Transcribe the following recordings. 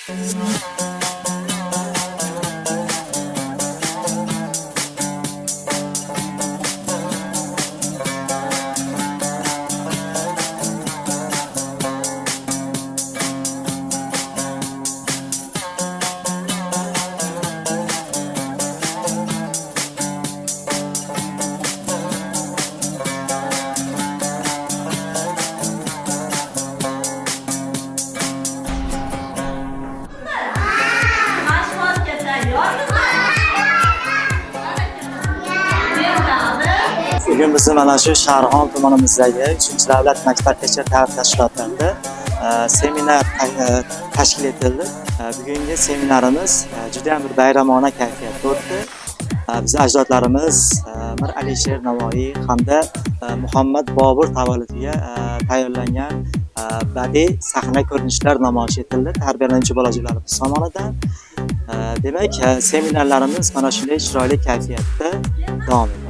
Bugün bizim mana shu Sharg'on tumanimizdagi 3-davlat maktabgacha ta'lim tashkilotlarida seminar tashkil etildi. Bugungi seminarimiz juda ham bir bayramona kayfiyatda o'tdi. Biz ajdodlarimiz Mir Alisher Navoiy hamda Muhammad Bobur tavalludiga tayyorlangan badiiy sahna ko'rinishlar namoyish etildi tarbiyalanuvchi bolajonlarimiz tomonidan. Demak, seminarlarimiz mana shunday chiroyli kayfiyatda davom etadi.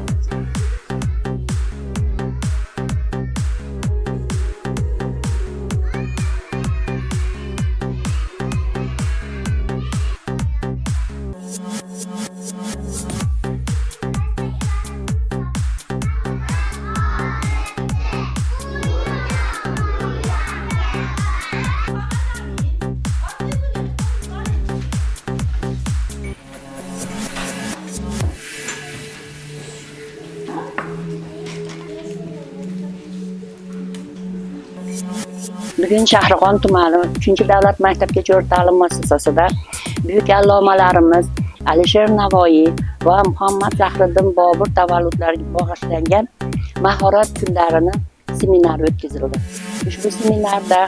Bugun Shahrixon tumani 3-davlat maktabgacha o'rta ta'lim muassasasida buyuk allomalarimiz Alisher Navoiy va Muhammad Zahriddin Bobur tavalludlariga bag'ishlangan mahorat kunlarini seminari o'tkazildi. Ushbu seminarda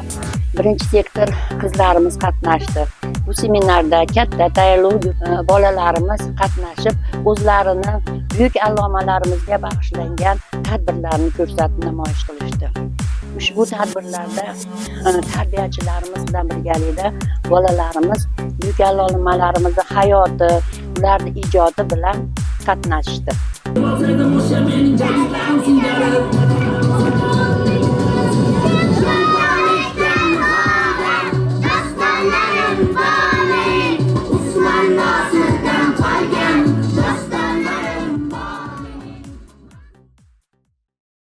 birinchi sektor qizlarimiz qatnashdi. Bu seminarda katta tayyorli bolalarimiz qatnashib, o'zlarini buyuk allomalarimizga bag'ishlangan tadbirlarni ko'rsatib namoyish qilishdi. Ushbu tadbirlarda tarbiyachilarimiz bilan birgalikda bolalarimiz buyuk allomalarimizni hayoti, ularning ijodi bilan qatnashdi.